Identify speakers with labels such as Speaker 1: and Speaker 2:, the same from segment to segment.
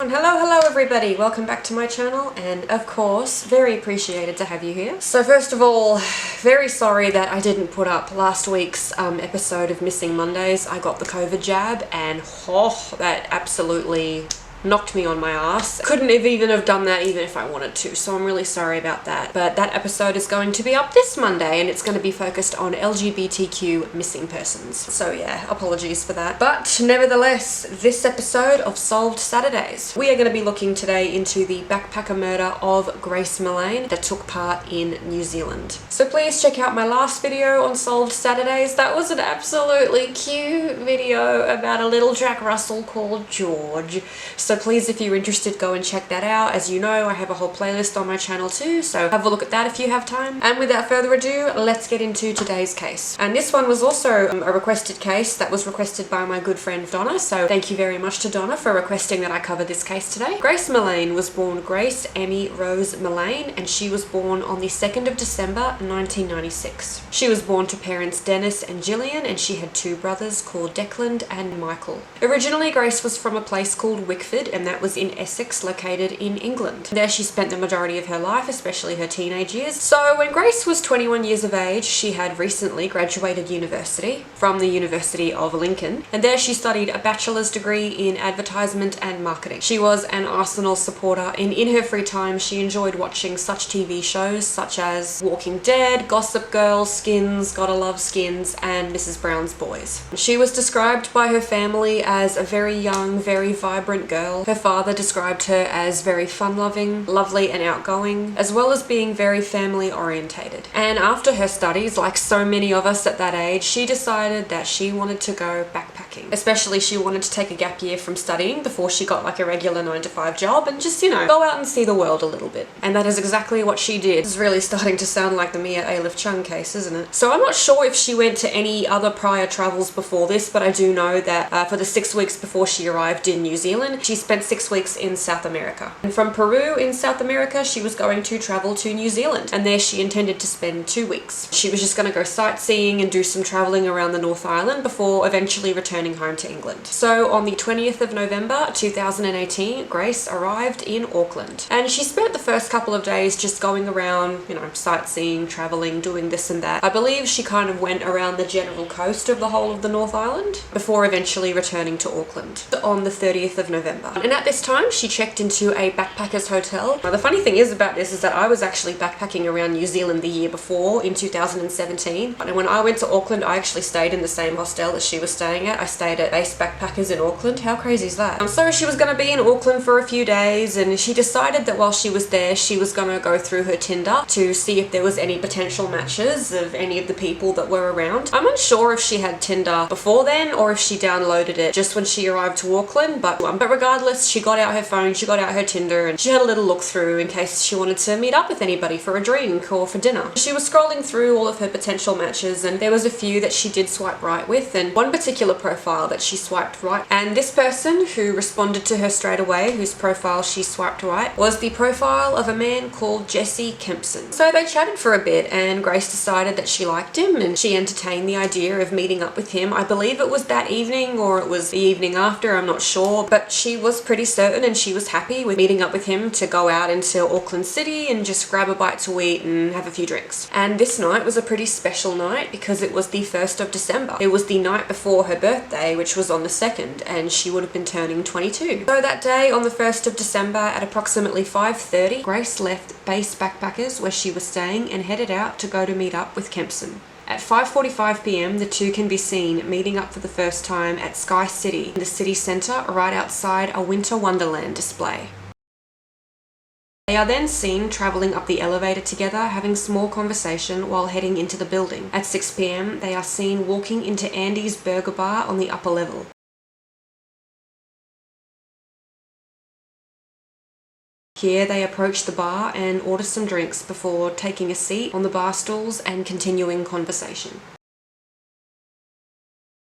Speaker 1: Hello everybody, welcome back to my channel, and of course, very appreciated to have you here. So first of all, very sorry that I didn't put up last week's episode of Missing Mondays. I got the COVID jab and that absolutely knocked me on my ass. Couldn't even have done that even if I wanted to, so I'm really sorry about that. But that episode is going to be up this Monday and it's going to be focused on LGBTQ missing persons. So yeah, apologies for that. But nevertheless, this episode of Solved Saturdays, we are going to be looking today into the backpacker murder of Grace Millane that took part in New Zealand. So please check out my last video on Solved Saturdays. That was an absolutely cute video about a little Jack Russell called George. So please, if you're interested, go and check that out. As you know, I have a whole playlist on my channel too, so have a look at that if you have time. And without further ado, let's get into today's case. And this one was also a requested case that was requested by my good friend Donna, so thank you very much to Donna for requesting that I cover this case today. Grace Millane was born Grace Emmy Rose Millane, and she was born on the 2nd of December 1996. She was born to parents Dennis and Gillian, and she had two brothers called Declan and Michael. Originally, Grace was from a place called Wickford, and that was in Essex, located in England. There she spent the majority of her life, especially her teenage years. So when Grace was 21 years of age, she had recently graduated university from the University of Lincoln, and there she studied a bachelor's degree in advertisement and marketing. She was an Arsenal supporter, and in her free time she enjoyed watching such TV shows such as Walking Dead, Gossip Girl, Skins, Gotta Love Skins, and Mrs. Brown's Boys. She was described by her family as a very young, very vibrant girl. Her father described her as very fun-loving, lovely and outgoing, as well as being very family-orientated. And after her studies, like so many of us at that age, she decided that she wanted to go backpacking. Especially she wanted to take a gap year from studying before she got like a regular 9-to-5 job and just, you know, go out and see the world a little bit. And that is exactly what she did. This is really starting to sound like the Mia Aleph Chung case, isn't it? So I'm not sure if she went to any other prior travels before this, but I do know that for the 6 weeks before she arrived in New Zealand, she spent 6 weeks in South America. And from Peru in South America, she was going to travel to New Zealand, and there she intended to spend 2 weeks. She was just going to go sightseeing and do some traveling around the North Island before eventually returning home to England. So on the 20th of November 2018, Grace arrived in Auckland, and she spent the first couple of days just going around, you know, sightseeing, traveling, doing this and that. I believe she kind of went around the general coast of the whole of the North Island before eventually returning to Auckland on the 30th of November. And at this time, she checked into a backpackers hotel. Now, the funny thing is about this is that I was actually backpacking around New Zealand the year before in 2017. And when I went to Auckland, I actually stayed in the same hostel that she was staying at. I stayed at Base Backpackers in Auckland. How crazy is that? So she was going to be in Auckland for a few days, and she decided that while she was there, she was going to go through her Tinder to see if there was any potential matches of any of the people that were around. I'm unsure if she had Tinder before then or if she downloaded it just when she arrived to Auckland, but regardless, she got out her phone, she got out her Tinder, and she had a little look through in case she wanted to meet up with anybody for a drink or for dinner. She was scrolling through all of her potential matches, and there was a few that she did swipe right with, and one particular profile that she swiped right. And this person who responded to her straight away, whose profile she swiped right, was the profile of a man called Jesse Kempson. So they chatted for a bit, and Grace decided that she liked him, and she entertained the idea of meeting up with him. I believe it was that evening or it was the evening after, I'm not sure, but she was pretty certain and she was happy with meeting up with him to go out into Auckland City and just grab a bite to eat and have a few drinks. And this night was a pretty special night because it was the 1st of December. It was the night before her birthday, which was on the 2nd, and she would have been turning 22. So that day, on the 1st of December at approximately 5:30, Grace left Base Backpackers where she was staying and headed out to go to meet up with Kempson. At 5:45 p.m, the two can be seen meeting up for the first time at Sky City, in the city centre right outside a Winter Wonderland display. They are then seen travelling up the elevator together, having small conversation while heading into the building. At 6 p.m, they are seen walking into Andy's Burger Bar on the upper level. Here they approach the bar and order some drinks before taking a seat on the bar stools and continuing conversation.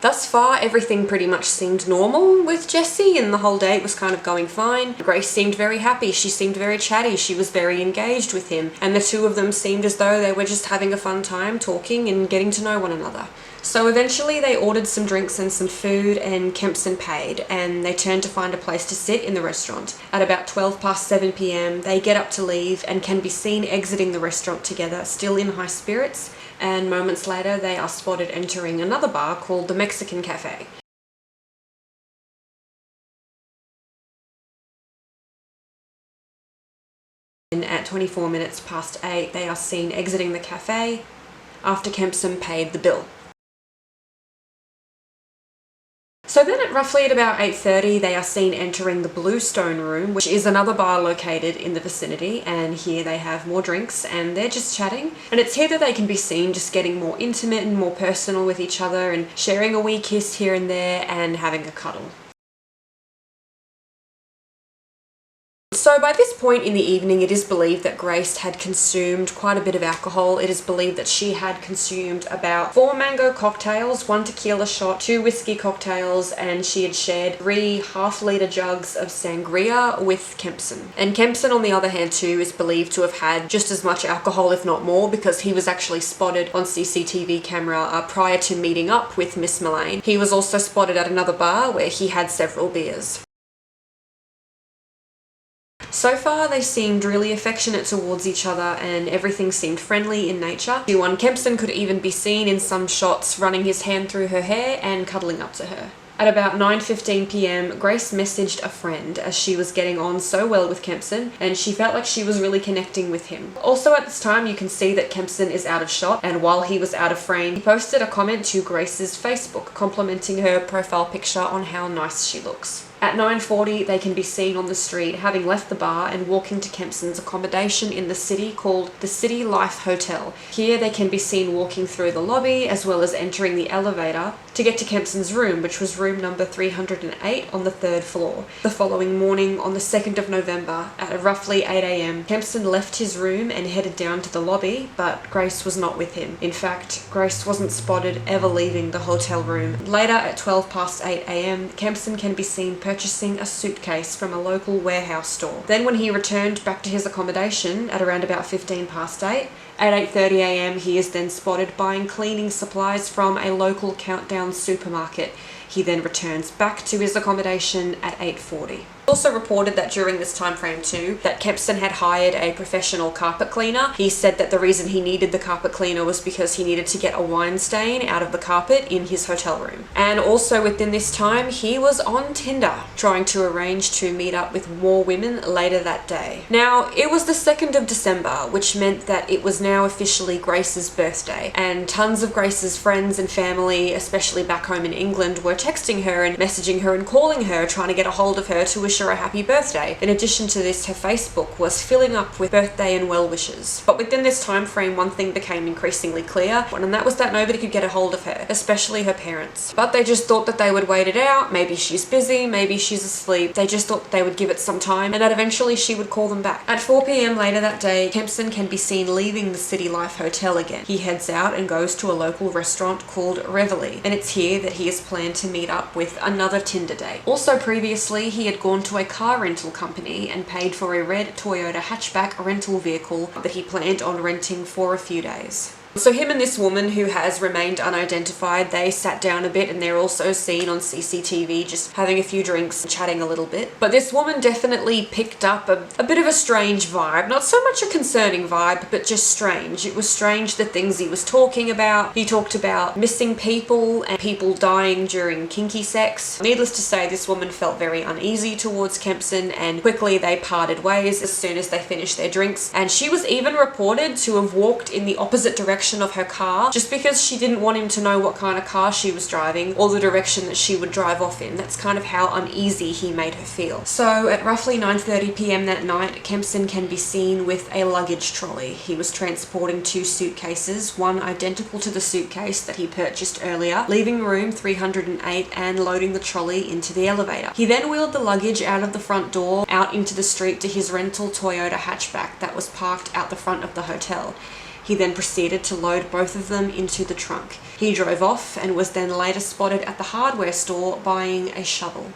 Speaker 1: Thus far, everything pretty much seemed normal with Jessie, and the whole date was kind of going fine. Grace seemed very happy, she seemed very chatty, she was very engaged with him, and the two of them seemed as though they were just having a fun time talking and getting to know one another. So eventually they ordered some drinks and some food, and Kempson paid, and they turned to find a place to sit in the restaurant. At about 7 p.m, they get up to leave and can be seen exiting the restaurant together, still in high spirits, and moments later they are spotted entering another bar called the Mexican Cafe. And at 8:24, they are seen exiting the cafe after Kempson paid the bill. So then at about 8:30, they are seen entering the Bluestone Room, which is another bar located in the vicinity, and here they have more drinks and they're just chatting. And it's here that they can be seen just getting more intimate and more personal with each other and sharing a wee kiss here and there and having a cuddle. So by this point in the evening, it is believed that Grace had consumed quite a bit of alcohol. It is believed that she had consumed about 4 mango cocktails, 1 tequila shot, 2 whiskey cocktails, and she had shared 3 half-litre jugs of sangria with Kempson. And Kempson, on the other hand too, is believed to have had just as much alcohol, if not more, because he was actually spotted on CCTV camera prior to meeting up with Miss Millane. He was also spotted at another bar where he had several beers. So far, they seemed really affectionate towards each other and everything seemed friendly in nature. Kempson could even be seen in some shots running his hand through her hair and cuddling up to her. At about 9:15 p.m, Grace messaged a friend as she was getting on so well with Kempson, and she felt like she was really connecting with him. Also at this time, you can see that Kempson is out of shot, and while he was out of frame, he posted a comment to Grace's Facebook complimenting her profile picture on how nice she looks. At 9:40, they can be seen on the street having left the bar and walking to Kempson's accommodation in the city called the City Life Hotel. Here they can be seen walking through the lobby as well as entering the elevator to get to Kempson's room, which was room number 308 on the 3rd floor. The following morning, on the 2nd of November, at roughly 8 a.m, Kempson left his room and headed down to the lobby, but Grace was not with him. In fact, Grace wasn't spotted ever leaving the hotel room. Later, at 8:12 a.m, Kempson can be seen purchasing a suitcase from a local warehouse store. Then when he returned back to his accommodation at around about 8:15, at 8:30 a.m, he is then spotted buying cleaning supplies from a local Countdown supermarket. He then returns back to his accommodation at 8:40. Also reported that during this time frame too, that Kempson had hired a professional carpet cleaner. He said that the reason he needed the carpet cleaner was because he needed to get a wine stain out of the carpet in his hotel room. And also within this time, he was on Tinder, trying to arrange to meet up with more women later that day. Now, it was the 2nd of December, which meant that it was now officially Grace's birthday, and tons of Grace's friends and family, especially back home in England, were texting her and messaging her and calling her, trying to get a hold of her to wish her a happy birthday. In addition to this, her Facebook was filling up with birthday and well wishes. But within this time frame, one thing became increasingly clear, and that was that nobody could get a hold of her, especially her parents. But they just thought that they would wait it out. Maybe she's busy, maybe she's asleep. They just thought they would give it some time and that eventually she would call them back. At 4 p.m. later that day, Kempson can be seen leaving the City Life Hotel again. He heads out and goes to a local restaurant called Reveille, and it's here that he has planned to meet up with another Tinder date. Also previously, he had gone to a car rental company and paid for a red Toyota hatchback rental vehicle that he planned on renting for a few days. So him and this woman, who has remained unidentified, they sat down a bit and they're also seen on CCTV just having a few drinks and chatting a little bit. But this woman definitely picked up a bit of a strange vibe. Not so much a concerning vibe, but just strange. It was strange the things he was talking about. He talked about missing people and people dying during kinky sex. Needless to say, this woman felt very uneasy towards Kempson, and quickly they parted ways as soon as they finished their drinks. And she was even reported to have walked in the opposite direction of her car just because she didn't want him to know what kind of car she was driving or the direction that she would drive off in. That's kind of how uneasy he made her feel. So at roughly 9:30 p.m. that night, Kempson can be seen with a luggage trolley. He was transporting 2 suitcases, one identical to the suitcase that he purchased earlier, leaving room 308 and loading the trolley into the elevator. He then wheeled the luggage out of the front door, out into the street to his rental Toyota hatchback that was parked out the front of the hotel. He then proceeded to load both of them into the trunk. He drove off and was then later spotted at the hardware store buying a shovel.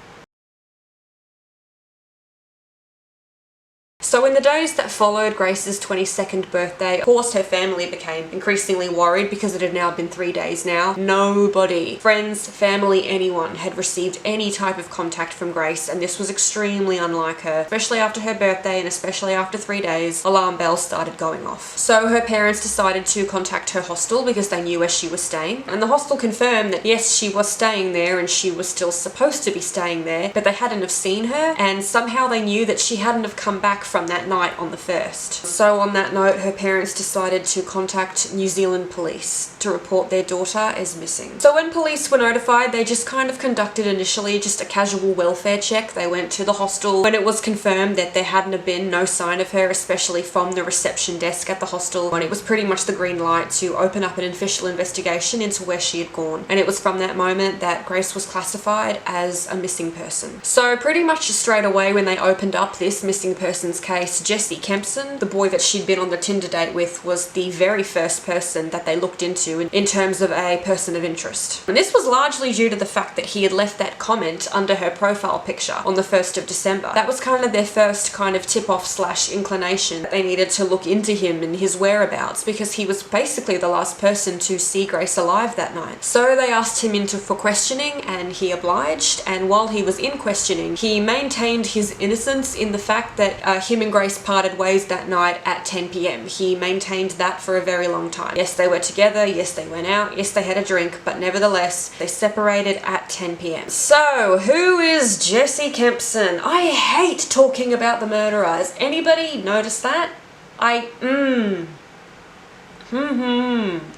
Speaker 1: So in the days that followed Grace's 22nd birthday, of course her family became increasingly worried because it had now been 3 days now. Nobody, friends, family, anyone, had received any type of contact from Grace, and this was extremely unlike her. Especially after her birthday and especially after 3 days, alarm bells started going off. So her parents decided to contact her hostel because they knew where she was staying, and the hostel confirmed that yes, she was staying there and she was still supposed to be staying there, but they hadn't have seen her, and somehow they knew that she hadn't have come back from that night on the 1st. So on that note, her parents decided to contact New Zealand police to report their daughter as missing. So when police were notified, they just kind of conducted initially just a casual welfare check. They went to the hostel. When it was confirmed that there hadn't have been no sign of her, especially from the reception desk at the hostel, and it was pretty much the green light to open up an official investigation into where she had gone. And it was from that moment that Grace was classified as a missing person. So pretty much straight away when they opened up this missing persons case, Jesse Kempson, the boy that she'd been on the Tinder date with, was the very first person that they looked into in terms of a person of interest. And this was largely due to the fact that he had left that comment under her profile picture on the 1st of December. That was kind of their first kind of tip-off / inclination that they needed to look into him and his whereabouts, because he was basically the last person to see Grace alive that night. So they asked him for questioning, and he obliged, and while he was in questioning, he maintained his innocence in the fact that him and Grace parted ways that night at 10 p.m. He maintained that for a very long time. Yes, they were together, yes, they went out, yes, they had a drink, but nevertheless, they separated at 10 p.m. So, who is Jesse Kempson? I hate talking about the murderer. Has anybody noticed that? Anyway,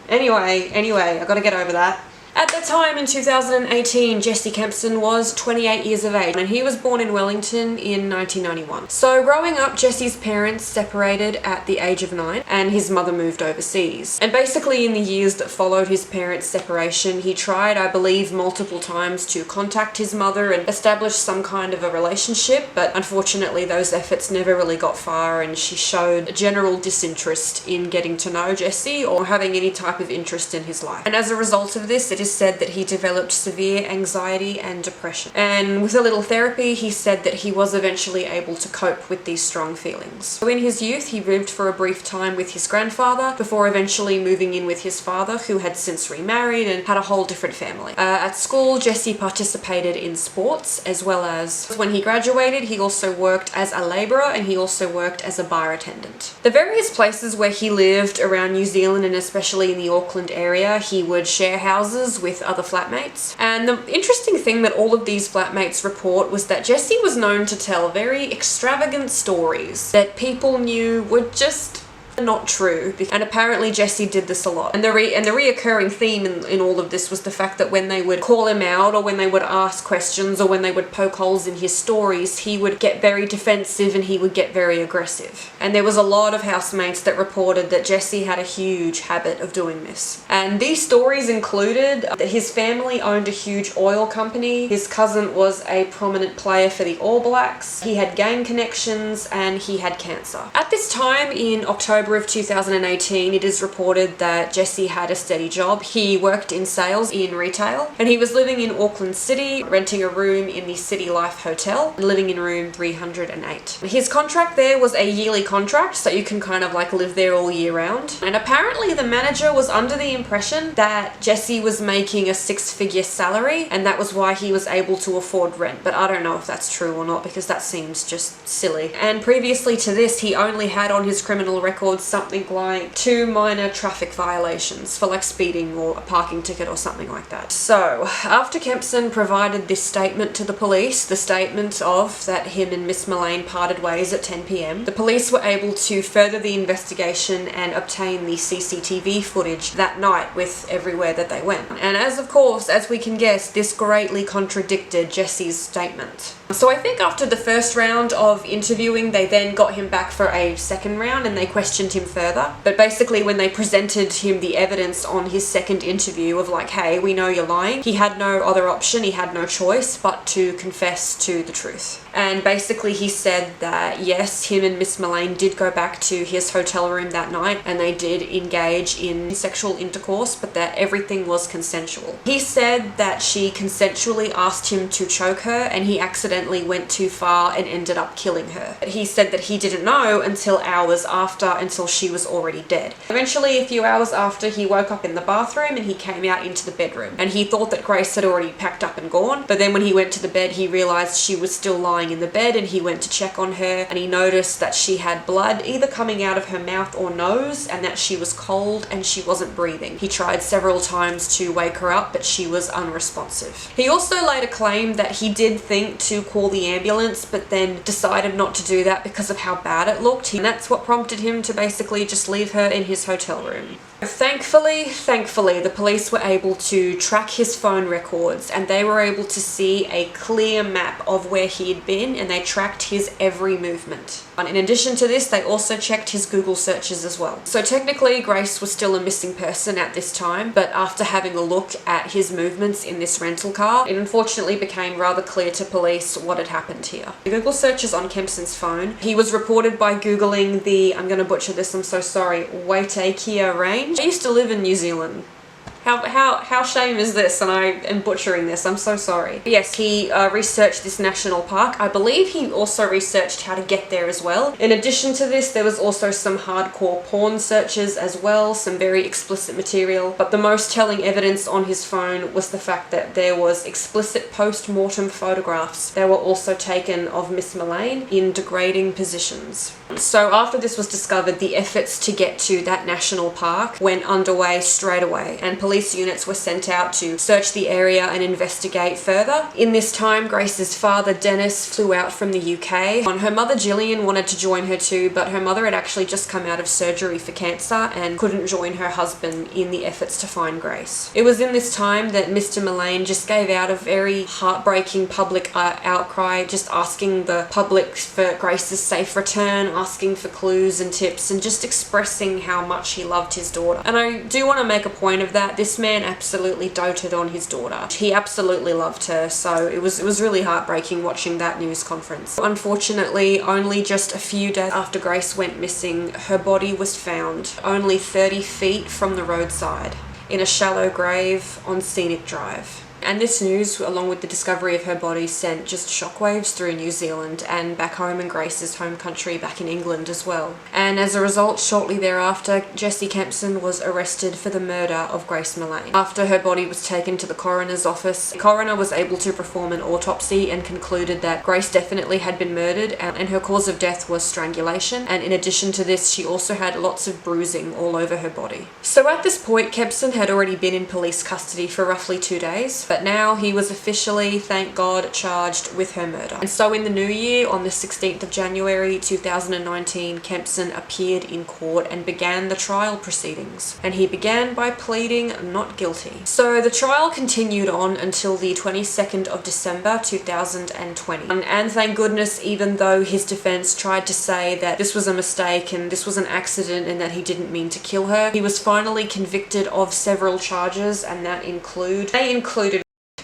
Speaker 1: I gotta get over that. At the time in 2018, Jesse Kempson was 28 years of age, and he was born in Wellington in 1991. So growing up, Jesse's parents separated at the age of 9, and his mother moved overseas. And basically in the years that followed his parents' separation, he tried, I believe, multiple times to contact his mother and establish some kind of a relationship, but unfortunately those efforts never really got far, and she showed a general disinterest in getting to know Jesse or having any type of interest in his life. And as a result of this, it is said that he developed severe anxiety and depression. And with a little therapy, he said that he was eventually able to cope with these strong feelings. So in his youth, he lived for a brief time with his grandfather before eventually moving in with his father, who had since remarried and had a whole different family. At school, Jesse participated in sports, as well as when he graduated, he also worked as a labourer and he also worked as a bar attendant. The various places where he lived around New Zealand, and especially in the Auckland area, he would share houses with other flatmates. And the interesting thing that all of these flatmates report was that Jesse was known to tell very extravagant stories that people knew were just not true, and apparently Jesse did this a lot. And the reoccurring theme in all of this was the fact that when they would call him out, or when they would ask questions, or when they would poke holes in his stories, he would get very defensive and he would get very aggressive. And there was a lot of housemates that reported that Jesse had a huge habit of doing this. And these stories included that his family owned a huge oil company, his cousin was a prominent player for the All Blacks, he had gang connections, and he had cancer. At this time in October of 2018, it is reported that Jesse had a steady job. He worked in sales in retail, and he was living in Auckland City, renting a room in the City Life Hotel, living in room 308. His contract there was a yearly contract, so you can kind of like live there all year round. And apparently the manager was under the impression that Jesse was making a 6-figure salary, and that was why he was able to afford rent. But I don't know if that's true or not, because that seems just silly. And previously to this, he only had on his criminal record something like 2 minor traffic violations for like speeding or a parking ticket or something like that. So after Kempson provided this statement to the police, the statement of that him and Miss Millane parted ways at 10 p.m, the police were able to further the investigation and obtain the CCTV footage that night with everywhere that they went. And as we can guess, this greatly contradicted Jesse's statement. So I think after the first round of interviewing, they then got him back for a second round and they questioned him further. But basically when they presented him the evidence on his second interview of like, hey, we know you're lying, he had no other option, he had no choice but to confess to the truth. And basically he said that yes, him and Miss Millane did go back to his hotel room that night and they did engage in sexual intercourse, but that everything was consensual. He said that she consensually asked him to choke her and he accidentally went too far and ended up killing her. He said that he didn't know until hours after, until she was already dead. Eventually, a few hours after, he woke up in the bathroom and he came out into the bedroom, and he thought that Grace had already packed up and gone, but then when he went to the bed he realized she was still lying in the bed, and he went to check on her and he noticed that she had blood either coming out of her mouth or nose and that she was cold and she wasn't breathing. He tried several times to wake her up, but she was unresponsive. He also later claimed that he did think to call the ambulance, but then decided not to do that because of how bad it looked, and that's what prompted him to basically just leave her in his hotel room. Thankfully, the police were able to track his phone records and they were able to see a clear map of where he had been, and they tracked his every movement. And in addition to this, they also checked his Google searches as well. So technically, Grace was still a missing person at this time, but after having a look at his movements in this rental car, it unfortunately became rather clear to police what had happened here. The Google searches on Kempson's phone, he was reported by Googling the, I'm going to butcher this, I'm so sorry, Waitakea range. I used to live in New Zealand. How shame is this, and I am butchering this, I'm so sorry. Yes, he researched this national park. I believe he also researched how to get there as well. In addition to this, there was also some hardcore porn searches as well, some very explicit material, but the most telling evidence on his phone was the fact that there was explicit post-mortem photographs that were also taken of Miss Millane in degrading positions. So after this was discovered, the efforts to get to that national park went underway straight away, and police units were sent out to search the area and investigate further. In this time, Grace's father, Dennis, flew out from the UK. Her mother, Gillian, wanted to join her too, but her mother had actually just come out of surgery for cancer and couldn't join her husband in the efforts to find Grace. It was in this time that Mr. Millane just gave out a very heartbreaking public outcry, just asking the public for Grace's safe return, asking for clues and tips, and just expressing how much he loved his daughter. And I do want to make a point of that. This man absolutely doted on his daughter. He absolutely loved her, so it was really heartbreaking watching that news conference. Unfortunately, only just a few days after Grace went missing, her body was found only 30 feet from the roadside in a shallow grave on Scenic Drive. And this news, along with the discovery of her body, sent just shockwaves through New Zealand and back home in Grace's home country back in England as well. And as a result, shortly thereafter, Jessie Kempson was arrested for the murder of Grace Millane. After her body was taken to the coroner's office, the coroner was able to perform an autopsy and concluded that Grace definitely had been murdered, and her cause of death was strangulation. And in addition to this, she also had lots of bruising all over her body. So at this point, Kempson had already been in police custody for roughly 2 days, but now he was officially, thank God, charged with her murder. And so in the new year, on the 16th of January 2019, Kempson appeared in court and began the trial proceedings. And he began by pleading not guilty. So the trial continued on until the 22nd of December 2020. And thank goodness, even though his defense tried to say that this was a mistake and this was an accident and that he didn't mean to kill her, he was finally convicted of several charges, and that included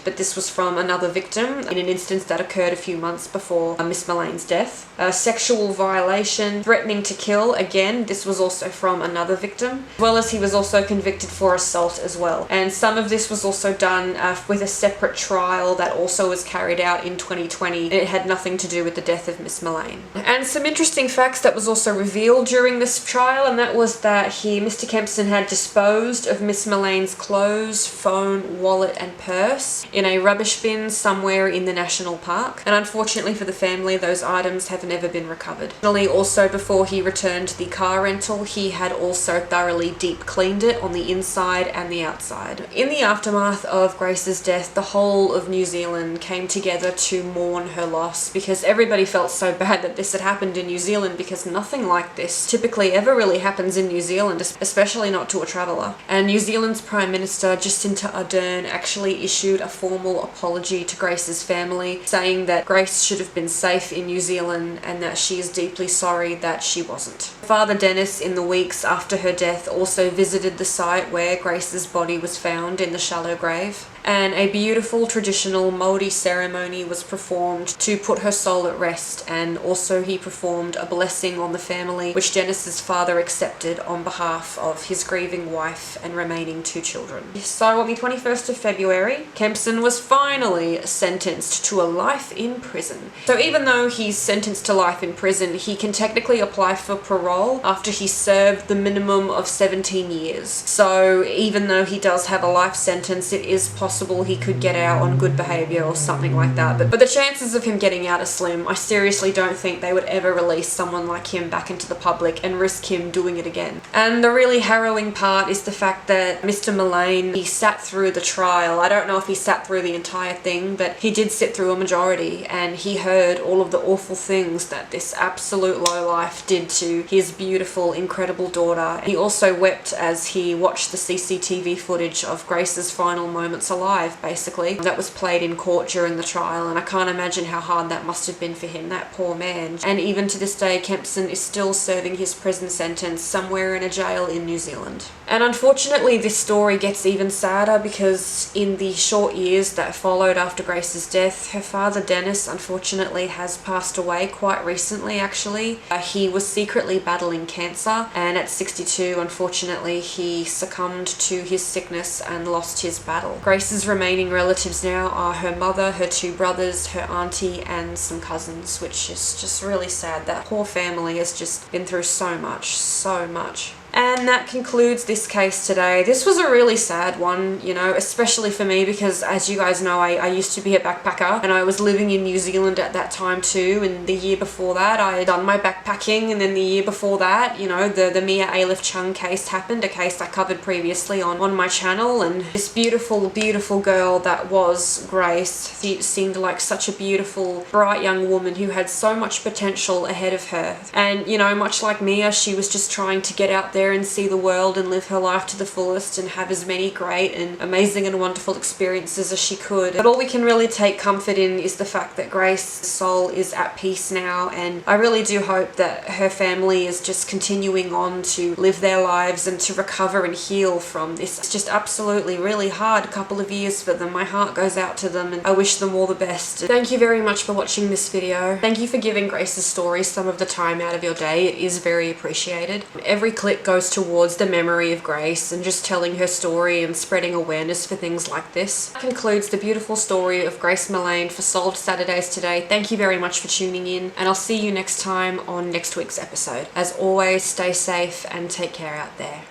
Speaker 1: but this was from another victim in an instance that occurred a few months before Miss Millane's death. Sexual violation, threatening to kill, again, this was also from another victim, as well as he was also convicted for assault as well. And some of this was also done with a separate trial that also was carried out in 2020. It had nothing to do with the death of Miss Millane. And some interesting facts that was also revealed during this trial, and that was that Mr. Kempson had disposed of Miss Millane's clothes, phone, wallet and purse in a rubbish bin somewhere in the national park, and unfortunately for the family, those items have never been recovered. Additionally, also before he returned the car rental, he had also thoroughly deep cleaned it on the inside and the outside. In the aftermath of Grace's death, the whole of New Zealand came together to mourn her loss, because everybody felt so bad that this had happened in New Zealand, because nothing like this typically ever really happens in New Zealand, especially not to a traveller. And New Zealand's Prime Minister Jacinda Ardern actually issued a formal apology to Grace's family, saying that Grace should have been safe in New Zealand and that she is deeply sorry that she wasn't. Father Dennis, in the weeks after her death, also visited the site where Grace's body was found in the shallow grave. and a beautiful traditional Maori ceremony was performed to put her soul at rest, and also he performed a blessing on the family which Dennis's father accepted on behalf of his grieving wife and remaining 2 children. So on the 21st of February, Kempson was finally sentenced to a life in prison. So even though he's sentenced to life in prison, he can technically apply for parole after he served the minimum of 17 years. So even though he does have a life sentence, it is possible he could get out on good behaviour or something like that. But the chances of him getting out are slim. I seriously don't think they would ever release someone like him back into the public and risk him doing it again. And the really harrowing part is the fact that Mr. Millane, he sat through the trial. I don't know if he sat through the entire thing, but he did sit through a majority, and he heard all of the awful things that this absolute lowlife did to his beautiful, incredible daughter. He also wept as he watched the CCTV footage of Grace's final moments alive, basically, that was played in court during the trial, and I can't imagine how hard that must have been for him, that poor man. And even to this day, Kempson is still serving his prison sentence somewhere in a jail in New Zealand. And unfortunately, this story gets even sadder because in the short years that followed after Grace's death, her father Dennis unfortunately has passed away quite recently, actually. He was secretly battling cancer, and at 62, unfortunately, he succumbed to his sickness and lost his battle. Grace's remaining relatives now are her mother, her 2 brothers, her auntie, and some cousins, which is just really sad. That poor family has just been through so much, so much. And that concludes this case today. This was a really sad one, you know, especially for me because, as you guys know, I used to be a backpacker and I was living in New Zealand at that time too, and the year before that I had done my backpacking, and then the year before that, you know, the Mia Aleph Chung case happened, a case I covered previously on my channel, and this beautiful, beautiful girl that was Grace, she seemed like such a beautiful, bright young woman who had so much potential ahead of her. And, you know, much like Mia, she was just trying to get out there and see the world and live her life to the fullest and have as many great and amazing and wonderful experiences as she could. But all we can really take comfort in is the fact that Grace's soul is at peace now, and I really do hope that her family is just continuing on to live their lives and to recover and heal from this. It's just absolutely really hard couple of years for them. My heart goes out to them and I wish them all the best. Thank you very much for watching this video. Thank you for giving Grace's story some of the time out of your day. It is very appreciated. Every click goes towards the memory of Grace and just telling her story and spreading awareness for things like this. That concludes the beautiful story of Grace Millane for Solved Saturdays today. Thank you very much for tuning in, and I'll see you next time on next week's episode. As always, stay safe and take care out there.